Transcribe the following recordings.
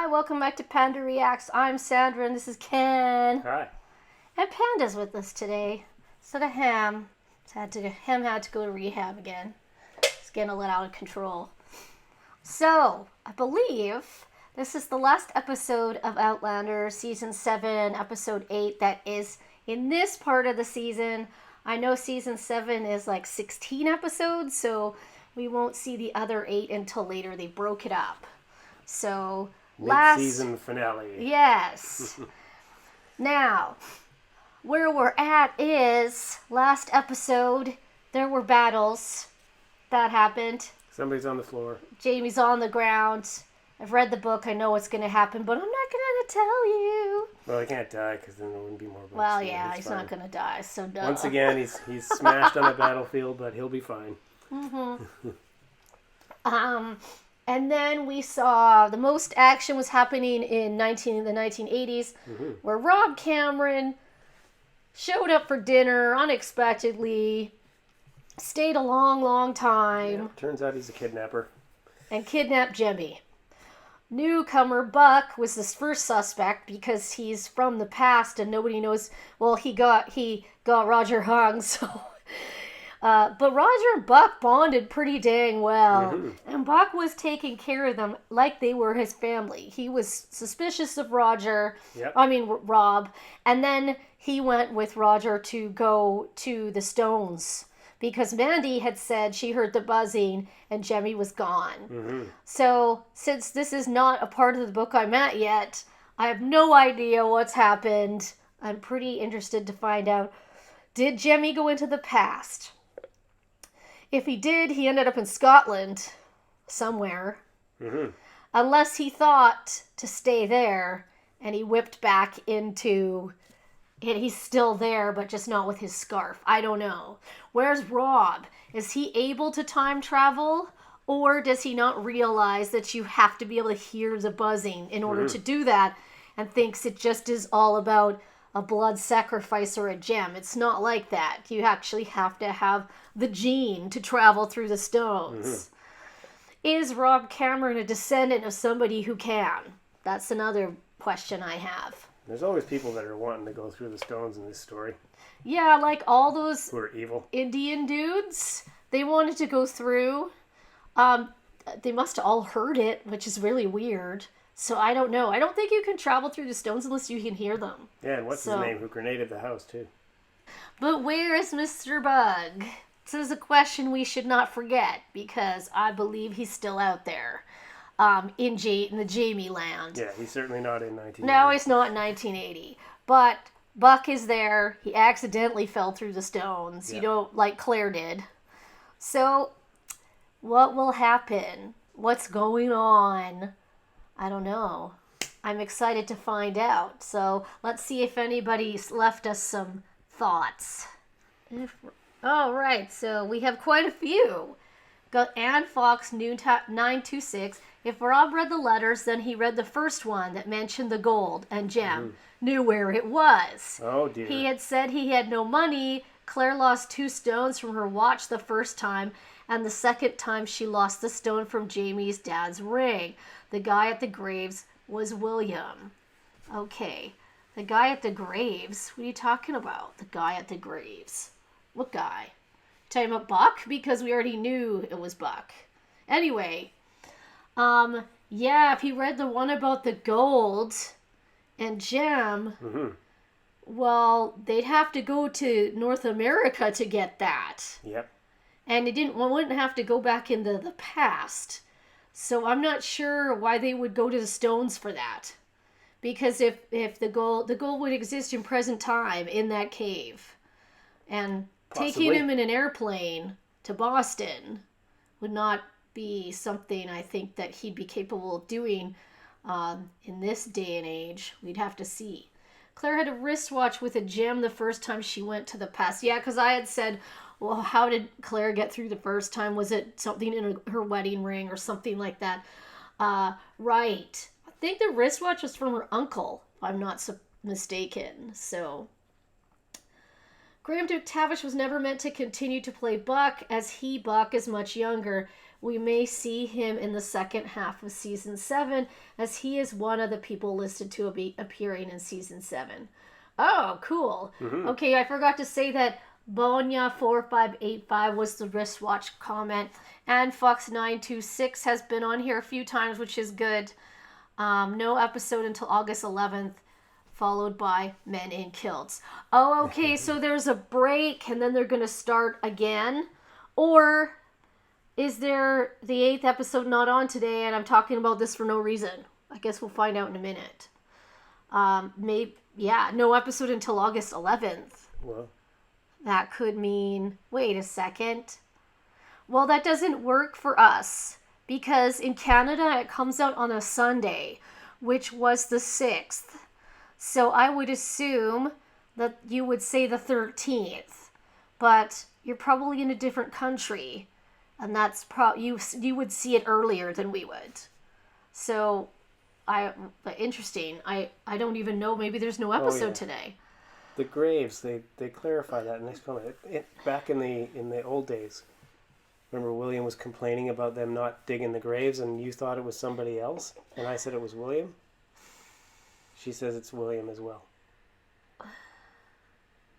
Hi, welcome back to Panda Reacts. I'm Sandra and this is Ken. Hi. And Panda's with us today. Instead of Ham. Ham had to go to rehab again. It's getting a little out of control. So, I believe this is the last episode of Outlander, Season 7, Episode 8, that is in this part of the season. I know Season 7 is like 16 episodes, so we won't see the other 8 until later. They broke it up. So, Mid-season finale. Yes. Now, where we're at is, last episode, there were battles. That happened. Somebody's on the floor. Jamie's on the ground. I've read the book. I know what's going to happen, but I'm not going to tell you. Well, he can't die because then there wouldn't be more books. Well, so yeah, he's not going to die, so duh. Once again, he's smashed on the battlefield, but he'll be fine. And then we saw the most action was happening in the 1980s, where Rob Cameron showed up for dinner unexpectedly, stayed a long time, Yeah, turns out he's a kidnapper. and kidnapped Jemmy. Newcomer Buck was the first suspect because he's from the past and nobody knows. Well, he got Roger hung, so. But Roger and Buck bonded pretty dang well. And Buck was taking care of them like they were his family. He was suspicious of Roger. Yep. I mean, Rob. And then he went with Roger to go to the Stones because Mandy had said she heard the buzzing and Jemmy was gone. So since this is not a part of the book I'm at yet, I have no idea what's happened. I'm pretty interested to find out. Did Jemmy go into the past? If he did, he ended up in Scotland somewhere. Unless he thought to stay there and he whipped back into... And he's still there, but just not with his scarf. I don't know. Where's Rob? Is he able to time travel? Or does he not realize that you have to be able to hear the buzzing in order to do that? And thinks it just is all about a blood sacrifice or a gem. It's not like that. You actually have to have the gene to travel through the stones. Is Rob Cameron a descendant of somebody who can? That's another question I have. There's always people that are wanting to go through the stones in this story. Yeah, like all those Who are evil. Indian dudes. They wanted to go through. They must have all heard it, which is really weird. So I don't know. I don't think you can travel through the stones unless you can hear them. Yeah, and what's his name? Who grenaded the house, too. But where is Mr. Bug? This is a question we should not forget, because I believe he's still out there. In the Jamie land. Yeah, he's certainly not in 1980. No, he's not in 1980. But Buck is there. He accidentally fell through the stones. Yeah. You know, like Claire did. So, what will happen? What's going on? I don't know. I'm excited to find out. So, let's see if anybody's left us some thoughts. All right, so we have quite a few. Got Ann Fox 926. If Rob read the letters, then he read the first one that mentioned the gold, and Jem knew where it was. Oh, dear. He had said he had no money. Claire lost 2 stones from her watch the first time, and the second time she lost the stone from Jamie's dad's ring. The guy at the graves was William. Okay, the guy at the graves? What are you talking about? The guy at the graves. What guy? Talking about Buck? Because we already knew it was Buck. Anyway, yeah, if he read the one about the gold and Jem, well, they'd have to go to North America to get that. Yep. And wouldn't have to go back into the past. So I'm not sure why they would go to the stones for that. Because if the gold would exist in present time in that cave. And taking him in an airplane to Boston would not be something I think that he'd be capable of doing in this day and age. We'd have to see. Claire had a wristwatch with a gem the first time she went to the past. Yeah, because I had said, well, how did Claire get through the first time? Was it something in her wedding ring or something like that? Right. I think the wristwatch was from her uncle, if I'm not mistaken. So... Graham Duke Tavish was never meant to continue to play Buck, as Buck, is much younger. we may see him in the second half of season 7, as he is one of the people listed to be appearing in season 7. Oh, cool. Okay, I forgot to say that Bonya4585 was the wristwatch comment, and Fox926 has been on here a few times, which is good. No episode until August 11th, followed by Men in Kilts. Oh, okay, so there's a break, and then they're going to start again? Or is there the 8th episode not on today, and I'm talking about this for no reason? I guess we'll find out in a minute. No episode until August 11th. Well, that could mean, wait a second. Well, that doesn't work for us, because in Canada it comes out on a Sunday, which was the 6th. So I would assume that you would say the 13th, but you're probably in a different country, and that's you would see it earlier than we would. So interesting. I don't even know. Maybe there's no episode today. The graves, they clarify that in the next comment. Back in the old days, remember William was complaining about them not digging the graves, and you thought it was somebody else, and I said it was William. She says it's William as well.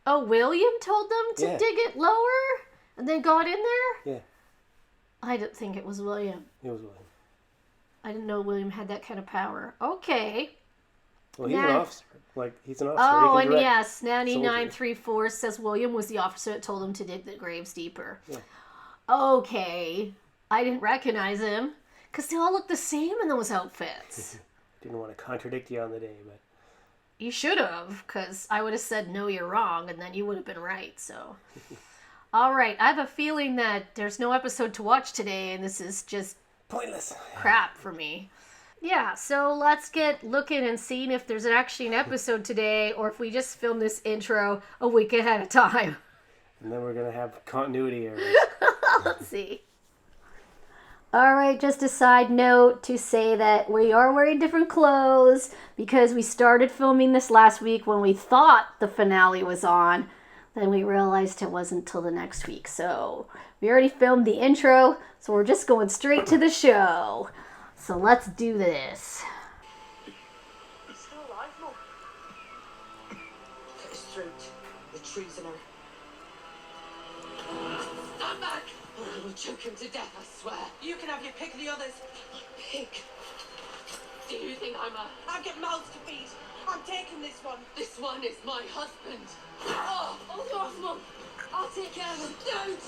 Oh, William told them to dig it lower, and then got in there? Yeah. I didn't think it was William. It was William. I didn't know William had that kind of power. Okay. Well, he's an officer. He's an officer. Oh, and yes, Nanny934 says William was the officer that told him to dig the graves deeper. Yeah. Okay. I didn't recognize him, because they all look the same in those outfits. Didn't want to contradict you on the day, but... You should have, because I would have said, no, you're wrong, and then you would have been right, so... All right, I have a feeling that there's no episode to watch today, and this is just... pointless. Crap for me. Yeah, so let's get looking and seeing if there's actually an episode today, or if we just film this intro a week ahead of time. And then we're going to have continuity errors. Let's see. All right, just a side note to say that we are wearing different clothes because we started filming this last week when we thought the finale was on. Then we realized it wasn't till the next week. So we already filmed the intro, so we're just going straight to the show. So let's do this. He's still alive, Mum. Cut his throat. The treasoner. Stand back! Or I will choke him to death, I swear. You can have your pick of the others. Pick? Do you think I've got mouths to feed. I'm taking this one. This one is my husband. Oh, hold off, Mum. I'll take care of him. Don't!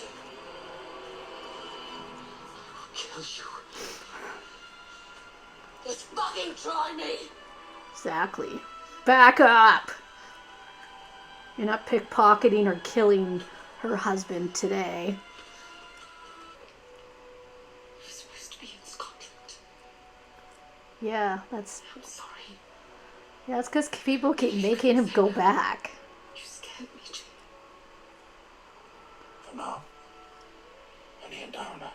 I'll kill you. Just fucking try me! Exactly. Back up! You're not pickpocketing or killing her husband today. You're supposed to be in Scotland. Yeah, that's... I'm sorry. Yeah, it's because people keep making him go back. You scared me, Jim. For now, Annie and Downer,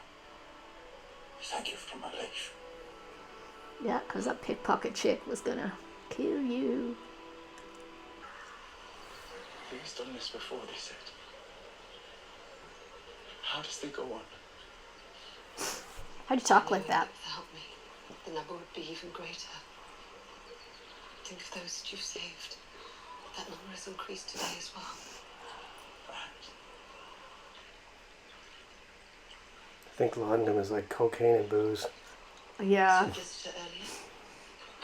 thank you for my life. Yeah, because that pickpocket chick was gonna kill you. He's done this before, they said. How does they go on? How'd you talk like that? Without me, the number would be even greater. Think of those that you've saved. That number has increased today as well. Perhaps. I think laudanum is like cocaine and booze. Yeah. Just earlier.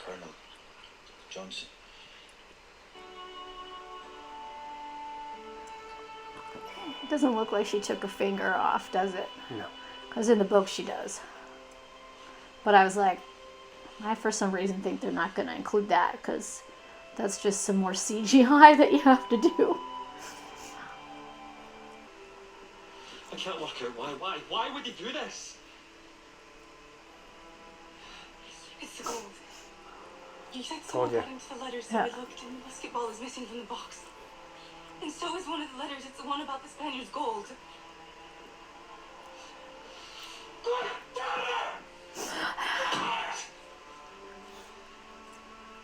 Colonel Johnson. It doesn't look like she took a finger off, does it? No. Because in the book she does. But I was like, I for some reason think they're not going to include that, because that's just some more CGI that you have to do. I can't work out why. Why would he do this? It's the gold. You said Told someone ya. got into the letters Yeah. that we looked, and the musket ball is missing from the box. And so is one of the letters. It's the one about the Spaniard's gold.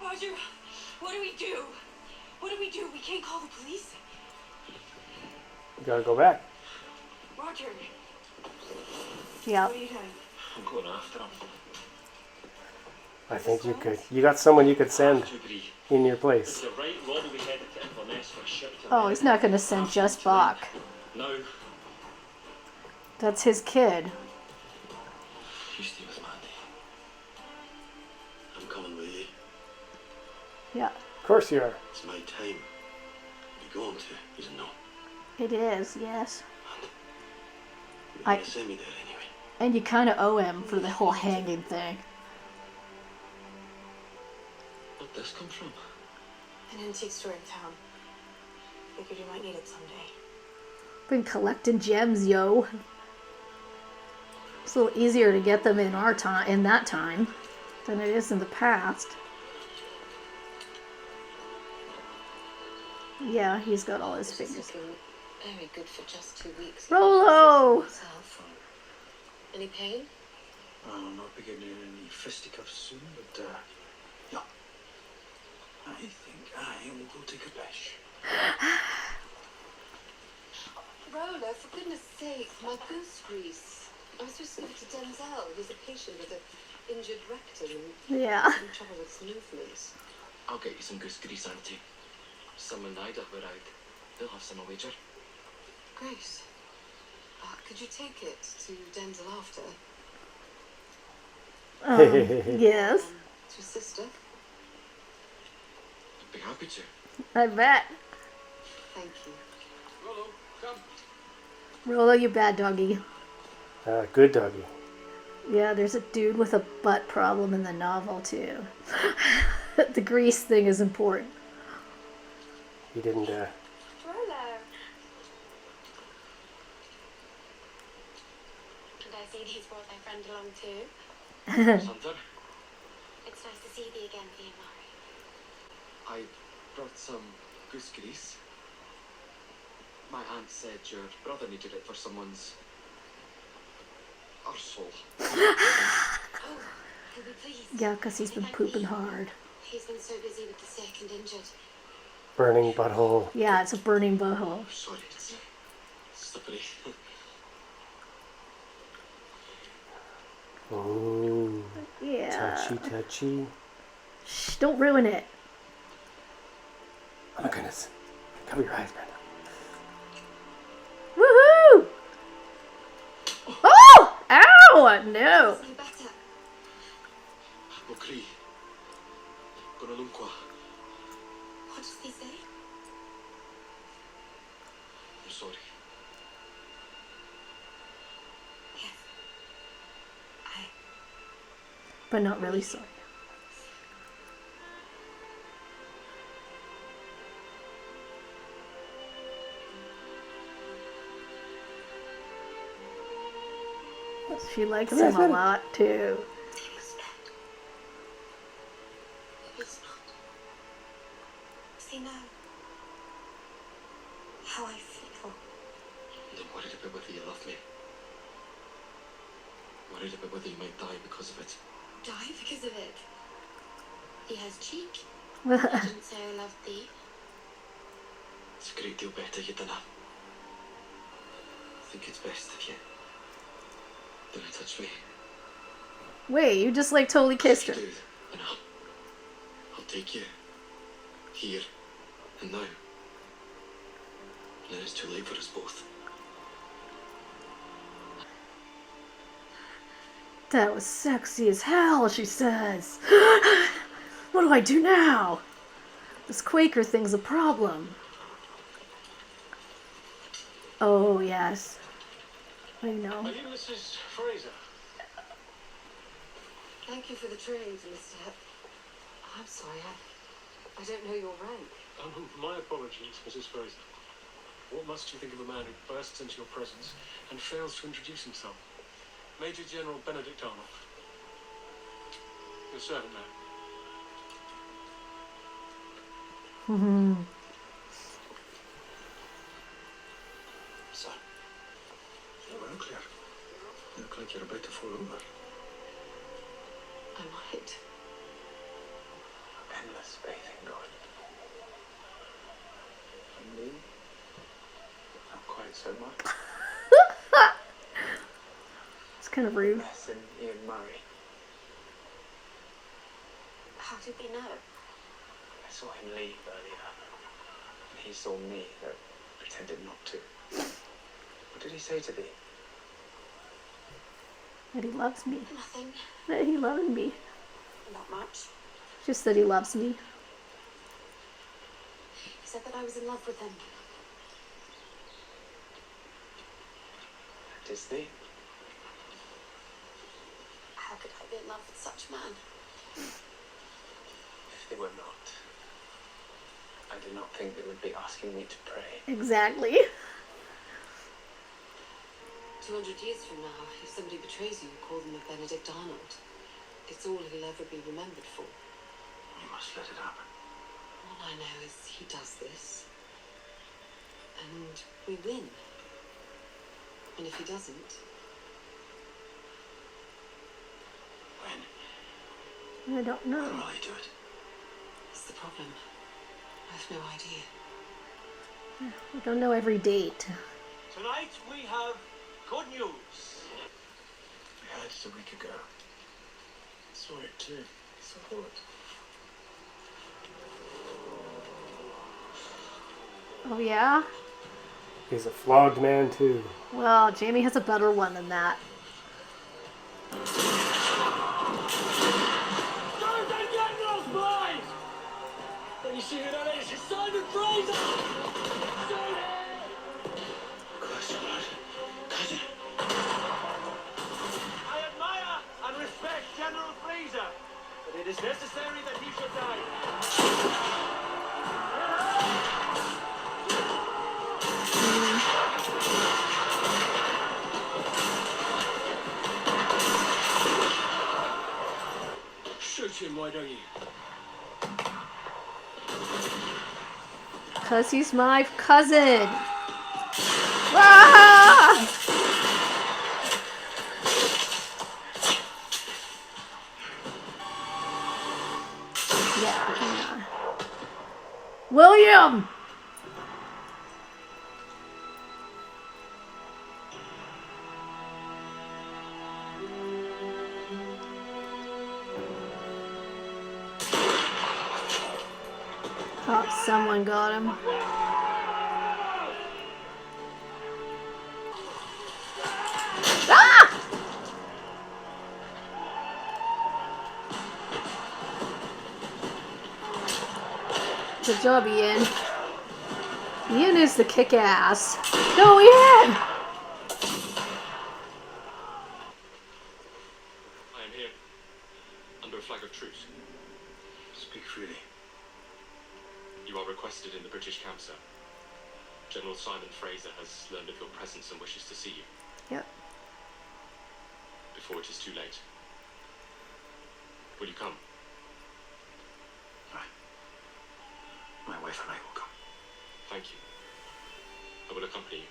Roger, what do we do? What do we do? We can't call the police. You gotta go back. Roger, Yeah. what are you doing? I'm going after him. I think you could. You got someone you could send To Bree. in your Is place. it right Robbie will be headed to Inverness for a ship to Oh, he's not going to send just Bach. No. That's his kid. You stay with Mandy. I'm coming with you. Yeah, Of course you are. It's my time. You're going to, you know. it is, yes. You're I- going to send me there anyway. And you kind of owe him for the whole hanging thing. Where'd this come from? An antique store in town. Figured you might need it someday. Been collecting gems, yo. It's a little easier to get them in our time, in that time, than it is in the past. Yeah, he's got all his This is fingers. looking very good for just 2 weeks. Rolo! Myself. Any pain? I'll not be getting in any fisticuffs soon, but, yeah. I think I will go take a piss. Rolo, for goodness sake, my goose grease. I was supposed to give it to Denzel. He's a patient with an injured rectum and Yeah. having trouble with his movements. I'll get you some goose grease, Auntie. Someone died up around. They'll have some a wager. Great. Could you take it to Denzel after? Yes, To his sister? I'd be happy to. I bet. Thank you. Rolo, come. Rolo, you bad doggy. Good doggy. Yeah, there's a dude with a butt problem in the novel, too. The grease thing is important. He didn't. Rolo. And I see he's brought their friend along too. Hunter, It's nice to see thee again, Viamari. I brought some goose grease. My aunt said your brother needed it for someone's arsehole. Oh, he'll be pleased. Yeah, because he's been pooping hard. He's been so busy with the sick and injured. Burning butthole. Yeah, it's a burning butthole. Sorry, it's slippery. Ooh. Yeah. Touchy. Shh, don't ruin it. Oh my goodness. Cover your eyes, Brenda. Woohoo! Oh! Ow! No. Is he better? Okri. Gonalunqua. What does he say? I'm sorry. Yes. But not really sorry. She likes him a lot, too. It was not. It was not. See now how I feel. I'm worried about whether you love me. Worried about whether you might die because of it. Die because of it. He has cheek. I didn't say I loved thee. It's a great deal better you done it. I think it's best if you don't touch me. Wait, you just like totally kissed her. If you do, then I'll take you. Here and now. And then it's too late for us both. That was sexy as hell, she says. What do I do now? This Quaker thing's a problem. Oh, yes. I know. Are you Mrs. Fraser? Thank you for the trays, Mr. I'm sorry, I don't know your rank. My apologies, Mrs. Fraser. What must you think of a man who bursts into your presence and fails to introduce himself? Major General Benedict Arnold. Your servant now. Sir. Very well, Claire. You look like you're about to fall over. I might. Endless bathing going. And me? Not quite so much. It's kind of rude. Less than Ian Murray. How did they know? I saw him leave earlier. And he saw me, though pretended not to. What did he say to thee? That he loves me. Nothing. That he loves me. Not much. Just that he loves me. He said that I was in love with him. And is thee? How could I be in love with such a man? If they were not, I do not think they would be asking me to pray. Exactly. 200 years from now, if somebody betrays you, call them a Benedict Arnold. It's all he'll ever be remembered for. You must let it happen. All I know is he does this. And we win. And if he doesn't, When? I don't When know. will he do it? that's the problem. I have no idea. I don't know every date. Tonight we have good news. We heard it a week ago. I saw it too. So what? Oh, yeah? He's a flogged man too. Well, Jamie has a better one than that. Thursday General's blind! Then you see who that is. It's Simon Fraser! Cousin, cousin. I admire and respect General Fraser, but it is necessary that he should die. Shoot him, why don't you? Because he's my cousin. Ah! Yeah. William! Oh, someone got him. Ah! Good job, Ian. Ian is the kick-ass. Go, Ian! I am here under a flag of truce. Speak freely. You are requested in the British camp, sir. General Simon Fraser has learned of your presence and wishes to see you Yep. before it is too late. Will you come? My wife and I will come. Thank you. I will accompany you.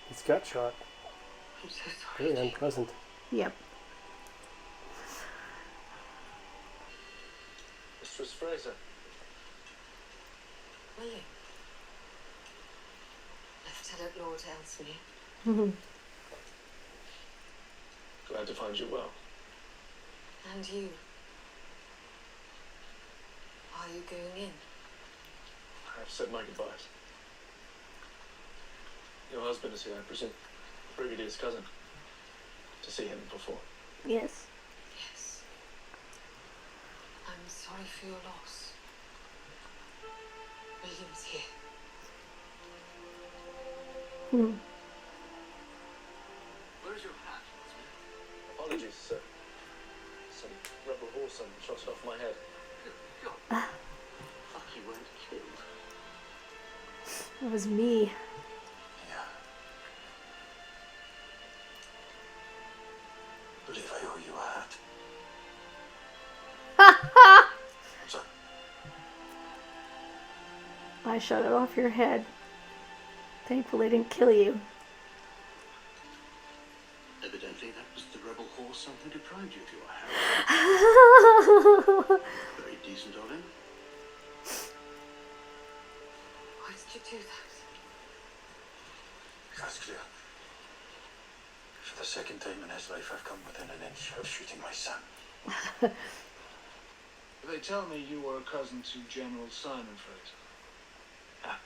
He's got shot. I'm so sorry. Very unpleasant. Yep. Mistress Fraser. William. Lieutenant Lord Ellesmere. Glad to find you well. And you. Are you going in? I have said my goodbyes. Your husband is here, I presume. Brigadier's cousin. To see him before. Yes. Yes. I'm sorry for your loss. William's here. Where's your hat, Apologies, sir. Some rebel horse shot it off my head. Fuck, you weren't killed. It was me. Yeah. Believe I owe you a hat. Sir, I shot it off your head. Thankfully, it didn't kill you. evidently that was the rebel horse who deprived you of your hat. Very decent of him. Why did you do that? second time in his life I've come within an inch of shooting my son. They tell me you were a cousin to General Simon Fraser. Ah.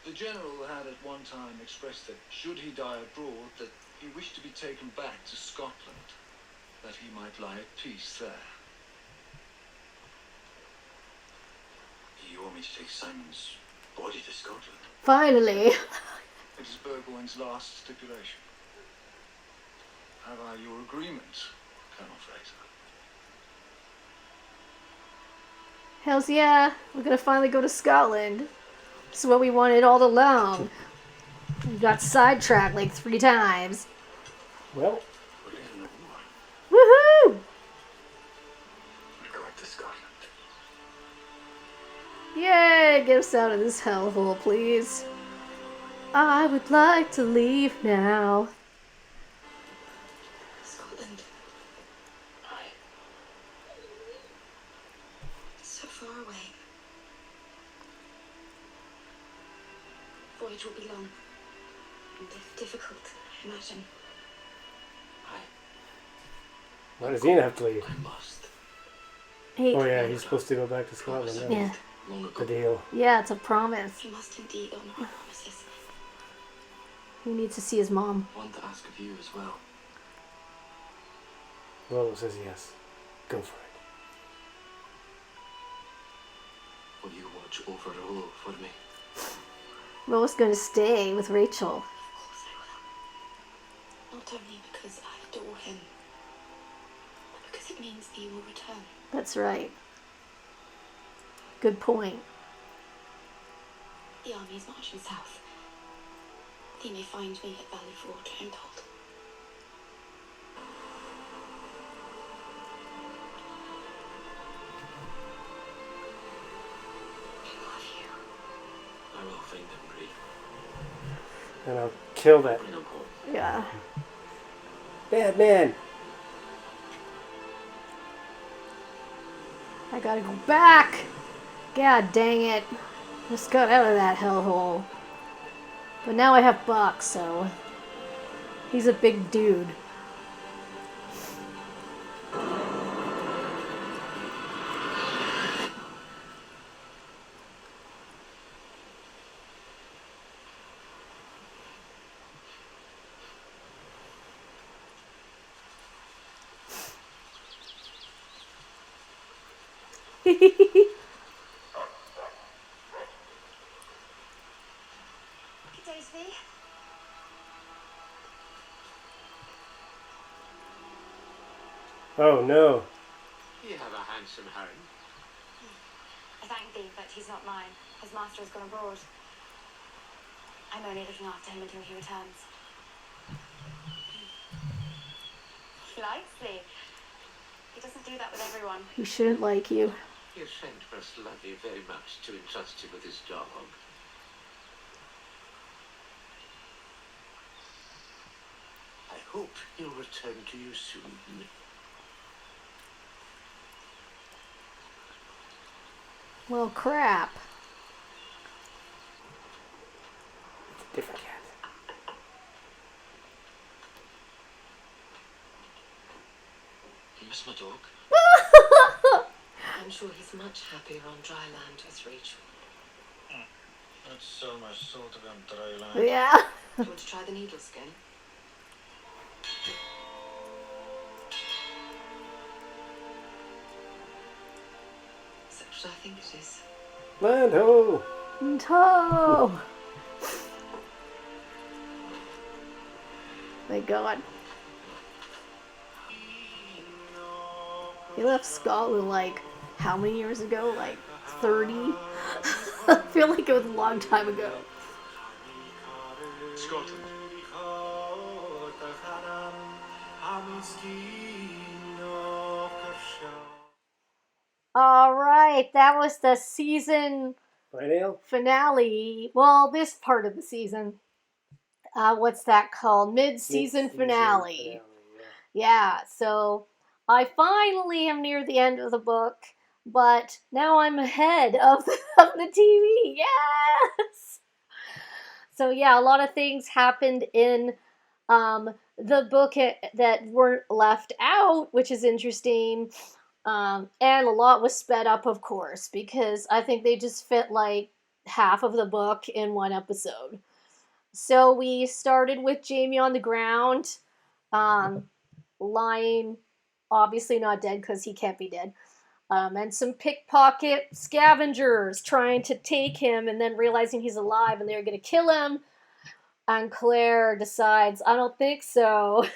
The general had at one time expressed that should he die abroad, that he wished to be taken back to Scotland, that he might lie at peace there. You want me to take Simon's body to Scotland? Finally. It is Burgoyne's last stipulation. Have I your agreement, Colonel Fraser? Hells yeah, we're gonna finally go to Scotland. This is what we wanted all along. We got sidetracked like 3 times. Well, We're in the war. Woohoo! We're going to Scotland. Yay! Get us out of this hellhole, please. I would like to leave now. Scotland. Aye. So far away. Voyage will be long and difficult, I imagine. Aye. why does Ian have to leave? I must. Hey, Oh yeah, he's supposed to go back to Scotland. That yeah, was Long the ago. deal. yeah, it's a promise. You must indeed honour our promises. He needs to see his mom. I want to ask of you as well. Rolo says yes. Go for it. Will you watch over Rolo for me? Rolo's gonna stay with Rachel. Of course I will. Not only because I adore him, but because it means that he will return. That's right. Good point. The army is marching south. He may find me at Valley Forge, I am told. I love you. I will find him, Bree. And I'll kill that Bring him home. Yeah. bad man. I gotta go back. God dang it. Just got out of that hellhole. But now I have Buck, so he's a big dude. Daisy? Oh no. You have a handsome home. I thank thee, but he's not mine. His master has gone abroad. I'm only looking after him until he returns. He likes thee. He doesn't do that with everyone. He shouldn't like you. Your friend must love you very much to entrust you with his dog. I hope he'll return to you soon. Well, crap. Different cat. You miss my dog? I'm sure he's much happier on dry land with Rachel. I'd sell my soul to be on dry land. Yeah. Do you want to try the needle skin? Is that what I think it is? Land ho! No. Thank God. He left Scotland like how many years ago? Like 30? I feel like it was a long time ago. Scotland. All right, that was the season Right, Ale? finale. Well, this part of the season. What's that called? Mid-season finale. Yeah, so I finally am near the end of the book, but now I'm ahead of the TV. Yes! So yeah, a lot of things happened in the book that weren't left out, which is interesting. And a lot was sped up, of course, because I think they just fit like half of the book in one episode. So we started with Jamie on the ground, um, lying, obviously not dead because he can't be dead. And some pickpocket scavengers trying to take him and then realizing he's alive and they're going to kill him. And Claire decides, I don't think so.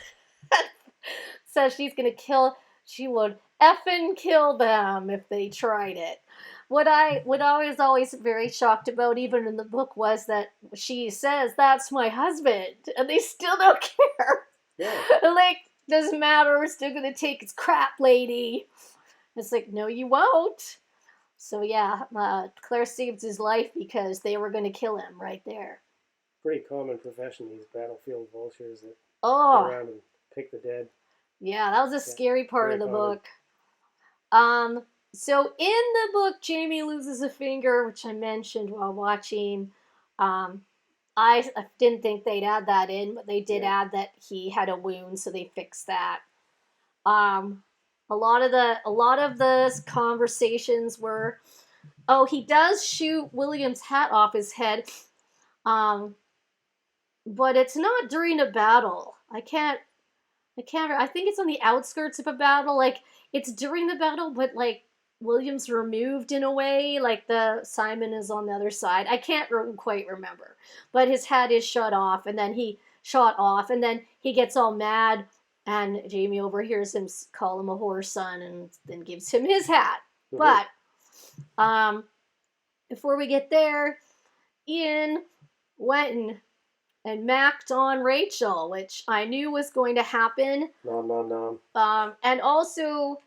Says she would effing kill them if they tried it. What I was always very shocked about, even in the book, was that she says, that's my husband, and they still don't care. Yeah. Like, doesn't matter, we're still gonna take his crap, lady. It's like, no, you won't. So yeah, Claire saved his life because they were gonna kill him right there. Pretty common profession, these battlefield vultures that Oh, go around and pick the dead. yeah, that was a scary part of the very common. book. So in the book, Jamie loses a finger, which I mentioned while watching. I didn't think they'd add that in, but they did add that he had a wound, so they fixed that. A lot of the conversations were, oh, he does shoot William's hat off his head, but it's not during a battle. I think it's on the outskirts of a battle. Like, it's during the battle, but, like, William's removed in a way. Like, Simon is on the other side. I can't quite remember. But his head is shot off, and then he gets all mad, and Jamie overhears him call him a whore son, and then gives him his hat. Mm-hmm. But, before we get there, Ian went and macked on Rachel, which I knew was going to happen. Nom. And also,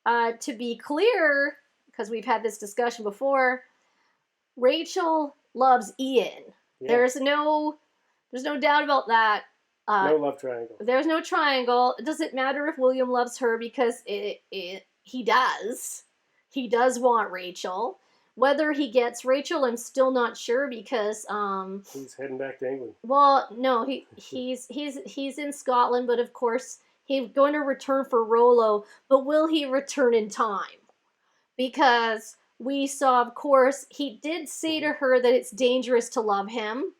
to be clear, because we've had this discussion before, Rachel loves Ian. Yeah. There's no doubt about that. No love triangle. There's no triangle. It doesn't matter if William loves her because he does. He does want Rachel. Whether he gets Rachel, I'm still not sure because he's heading back to England. Well, no, he's in Scotland, but of course he's going to return for Rollo. But will he return in time? Because we saw, of course, he did say to her that it's dangerous to love him.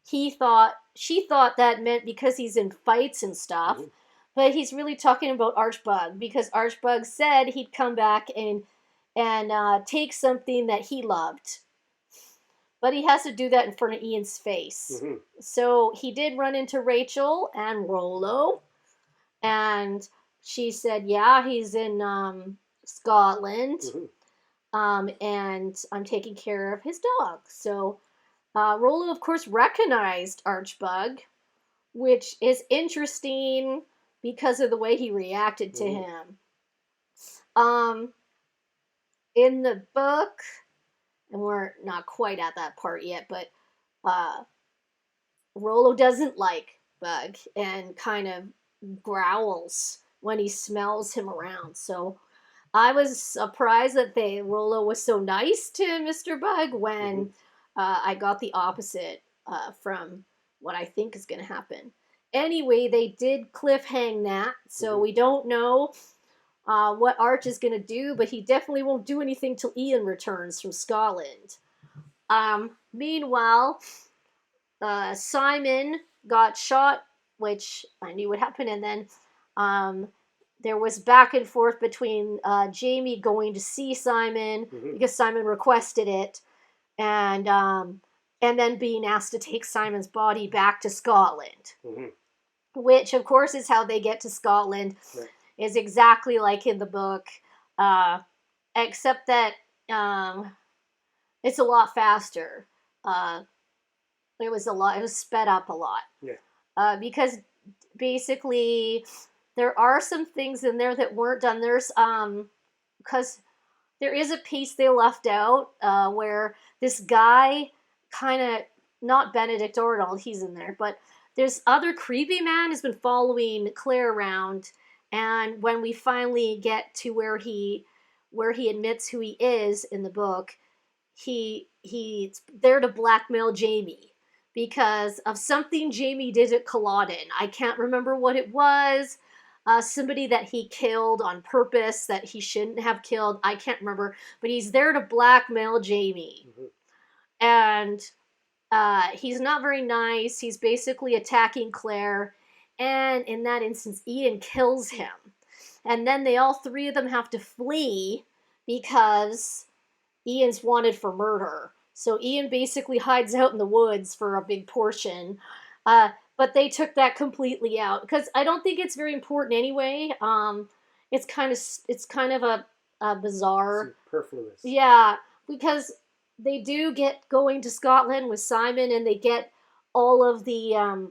She thought that meant because he's in fights and stuff. Mm-hmm. But he's really talking about Archbug, because Archbug said he'd come back and take something that he loved. But he has to do that in front of Ian's face. Mm-hmm. So he did run into Rachel and Rollo. And she said, yeah, he's in Scotland. Mm-hmm. And I'm taking care of his dog. So Rollo, of course, recognized Archbug, which is interesting because of the way he reacted to him. In the book, and we're not quite at that part yet, but Rollo doesn't like Bug and kind of growls when he smells him around. So I was surprised that Rollo was so nice to Mr. Bug when I got the opposite from what I think is going to happen. Anyway, they did cliffhang that, so we don't know what Arch is going to do, but he definitely won't do anything till Ian returns from Scotland. Meanwhile, Simon got shot, which I knew would happen, and then there was back and forth between Jamie going to see Simon because Simon requested it, and then being asked to take Simon's body back to Scotland, which of course is how they get to Scotland. Right. Is exactly like in the book, except that it's a lot faster. It was sped up a lot. Yeah. Because basically there are some things in there that weren't done. There's because there is a piece they left out where this guy kind of, not Benedict Arnold, he's in there, but there's other creepy man has been following Claire around. And when we finally get to where he admits who he is in the book, he's there to blackmail Jamie because of something Jamie did at Culloden. I can't remember what it was. Somebody that he killed on purpose that he shouldn't have killed. I can't remember. But he's there to blackmail Jamie. And he's not very nice. He's basically attacking Claire. And in that instance, Ian kills him. And then all three of them have to flee because Ian's wanted for murder. So Ian basically hides out in the woods for a big portion. But they took that completely out because I don't think it's very important anyway. It's kind of a bizarre, superfluous. Yeah, because they do get going to Scotland with Simon, and they get all of the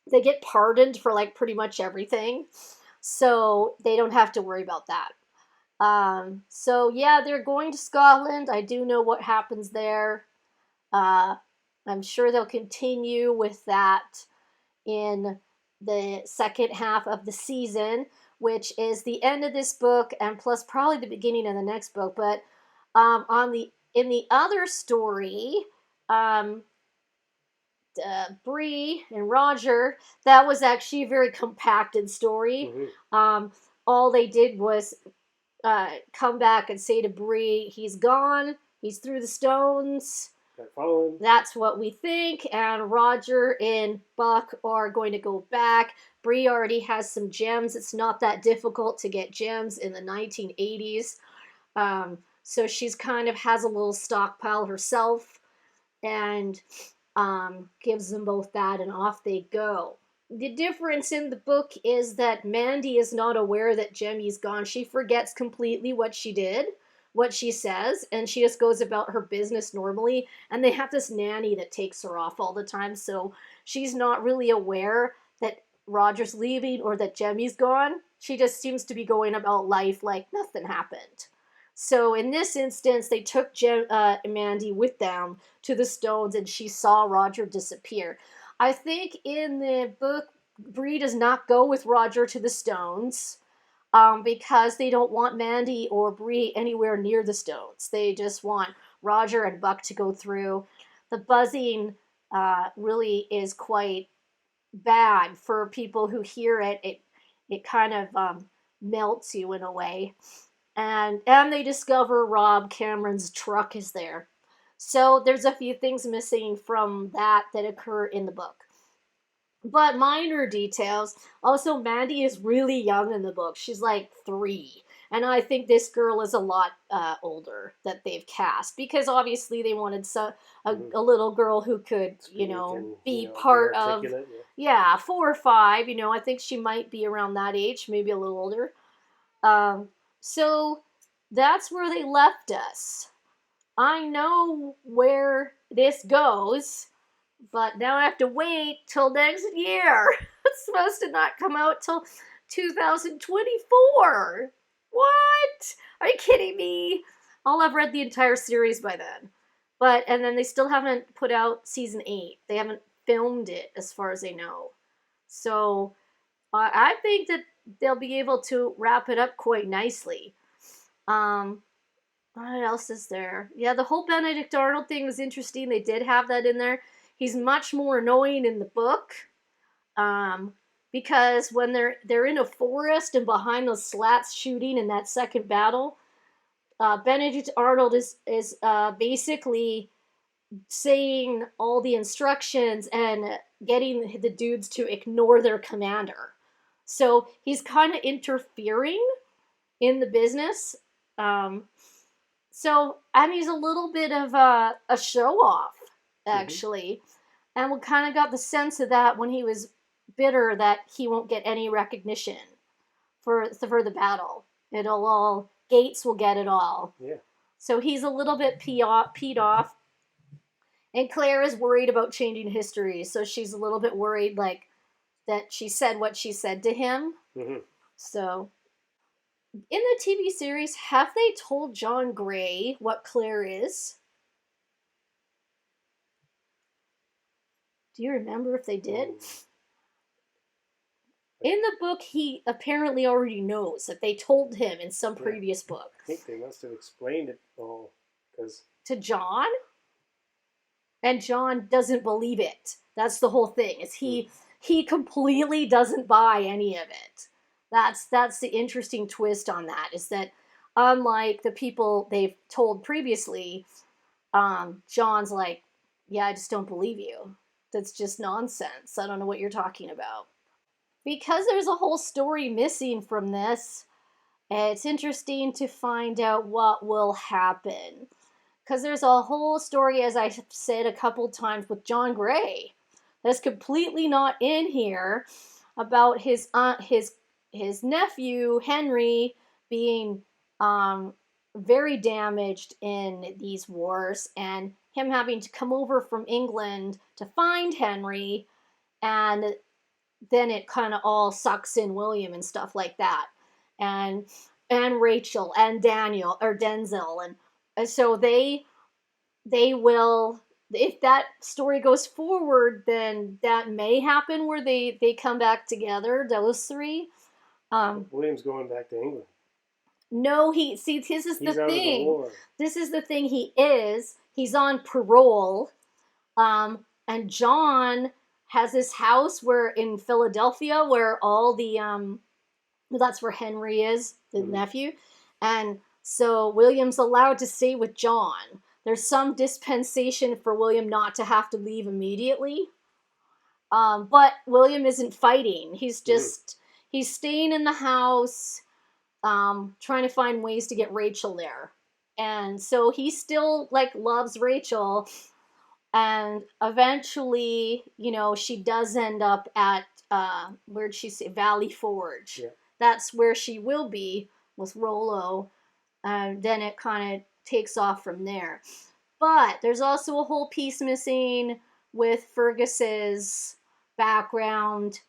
they get pardoned for like pretty much everything, so they don't have to worry about that. So yeah, they're going to Scotland. I do know what happens there. I'm sure they'll continue with that in the second half of the season, which is the end of this book and plus probably the beginning of the next book. But in the other story, Bree and Roger, that was actually a very compacted story. All they did was come back and say to Bree, he's gone, he's through the stones. Follow him. That's what we think, and Roger and Buck are going to go back. Bree already has some gems. It's not that difficult to get gems in the 1980s. So she's kind of has a little stockpile herself and gives them both that, and off they go. The difference in the book is that Mandy is not aware that Jemmy's gone. She forgets completely what she did, what she says, and she just goes about her business normally. And they have this nanny that takes her off all the time, so she's not really aware that Roger's leaving or that Jemmy's gone. She just seems to be going about life like nothing happened. So in this instance, they took Mandy with them to the stones, and she saw Roger disappear. I think in the book, Bree does not go with Roger to the stones because they don't want Mandy or Bree anywhere near the stones. They just want Roger and Buck to go through. The buzzing really is quite bad for people who hear it. It kind of melts you in a way. And they discover Rob Cameron's truck is there. So there's a few things missing from that occur in the book. But minor details. Also, Mandy is really young in the book. She's like 3. And I think this girl is a lot older that they've cast. Because obviously they wanted a little girl who could, be part of... Yeah, 4 or 5. I think she might be around that age. Maybe a little older. So that's where they left us. I know where this goes, but now I have to wait till next year. It's supposed to not come out till 2024. What? Are you kidding me? I'll have read the entire series by then. And then they still haven't put out season 8. They haven't filmed it as far as they know. So I think that they'll be able to wrap it up quite nicely. What else is there? Yeah, the whole Benedict Arnold thing was interesting. They did have that in there. He's much more annoying in the book. Because when they're in a forest and behind those slats shooting in that second battle, Benedict Arnold is basically saying all the instructions and getting the dudes to ignore their commander. So he's kind of interfering in the business. So, he's a little bit of a show-off, actually. And we kind of got the sense of that when he was bitter that he won't get any recognition for the battle. Gates will get it all. Yeah. So he's a little bit peed off. And Claire is worried about changing history, so she's a little bit worried, like, that she said what she said to him. So, in the TV series, have they told John Gray what Claire is? Do you remember if they did? In the book, he apparently already knows that they told him in some previous book. I think they must have explained it all. To John? And John doesn't believe it. That's the whole thing. Is he completely doesn't buy any of it. That's the interesting twist on that, is that unlike the people they've told previously, John's like, yeah, I just don't believe you. That's just nonsense. I don't know what you're talking about. Because there's a whole story missing from this, it's interesting to find out what will happen. Because there's a whole story, as I said a couple times, with John Gray that's completely not in here, about his nephew Henry being very damaged in these wars, and him having to come over from England to find Henry, and then it kind of all sucks in William and stuff like that, and Rachel and Daniel or Denzel, and so they will, if that story goes forward, then that may happen where they come back together, those three. William's going back to England. No, this is He's the out of the thing. war. This is the thing. He's on parole. And John has this house where in Philadelphia where all the well, that's where Henry is, the nephew, and so William's allowed to stay with John. There's some dispensation for William not to have to leave immediately. But William isn't fighting. He's staying in the house, trying to find ways to get Rachel there. And so he still like loves Rachel. And eventually, she does end up at where'd she say, Valley Forge. Yeah. That's where she will be with Rollo. Then it kind of takes off from there. But there's also a whole piece missing with Fergus's background.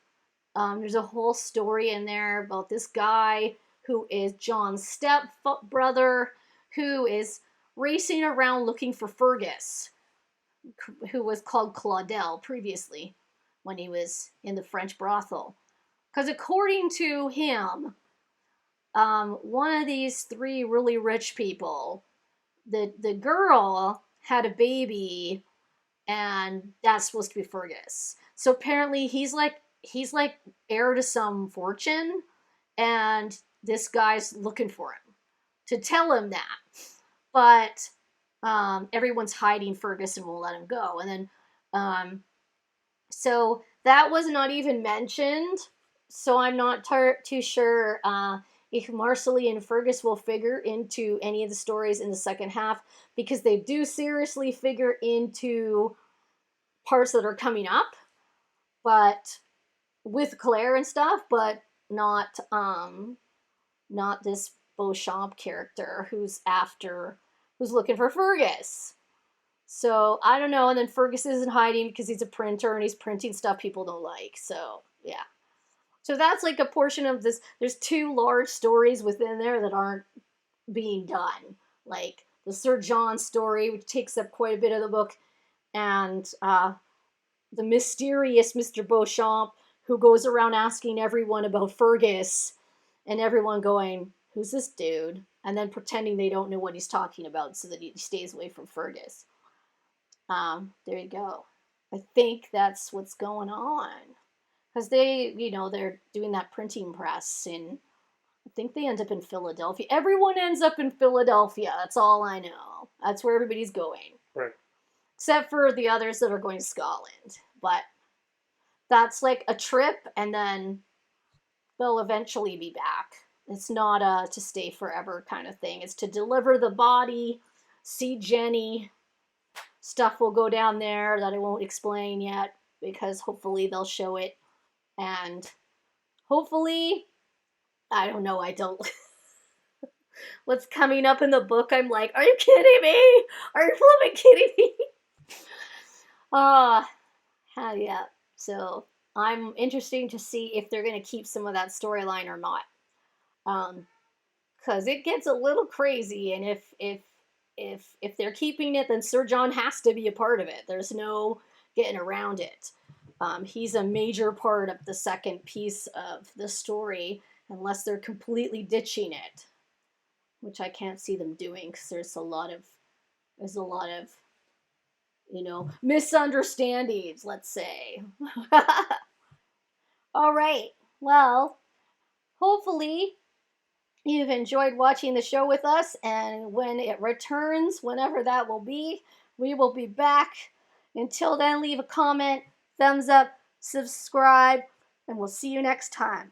There's a whole story in there about this guy who is John's stepbrother, who is racing around looking for Fergus, who was called Claudel previously when he was in the French brothel. Because according to him, one of these three really rich people, the girl had a baby, and that's supposed to be Fergus. So apparently he's like heir to some fortune, and this guy's looking for him to tell him that. But everyone's hiding Fergus and won't let him go. And then so that was not even mentioned. So I'm not too sure if Marcelly and Fergus will figure into any of the stories in the second half, because they do seriously figure into parts that are coming up, but with Claire and stuff, but not this Beauchamp character who's looking for Fergus. So I don't know. And then Fergus isn't hiding because he's a printer and he's printing stuff people don't like. So yeah. So that's like a portion of this. There's two large stories within there that aren't being done. Like the Sir John story, which takes up quite a bit of the book, and the mysterious Mr. Beauchamp, who goes around asking everyone about Fergus, and everyone going, who's this dude? And then pretending they don't know what he's talking about so that he stays away from Fergus. There you go. I think that's what's going on. Because they're doing that printing press, and I think they end up in Philadelphia. Everyone ends up in Philadelphia. That's all I know. That's where everybody's going. Right. Except for the others that are going to Scotland. But that's like a trip, and then they'll eventually be back. It's not a to stay forever kind of thing. It's to deliver the body, see Jenny. Stuff will go down there that I won't explain yet, because hopefully they'll show it. And hopefully, I don't know, I don't... What's coming up in the book, I'm like, are you kidding me? Are you flipping kidding me? Yeah. So I'm interested to see if they're going to keep some of that storyline or not. Because it gets a little crazy, and if they're keeping it, then Sir John has to be a part of it. There's no getting around it. He's a major part of the second piece of the story, unless they're completely ditching it, which I can't see them doing, because there's a lot of misunderstandings, let's say. All right. Well, hopefully you've enjoyed watching the show with us, and when it returns, whenever that will be, we will be back. Until then, leave a comment, thumbs up, subscribe, and we'll see you next time.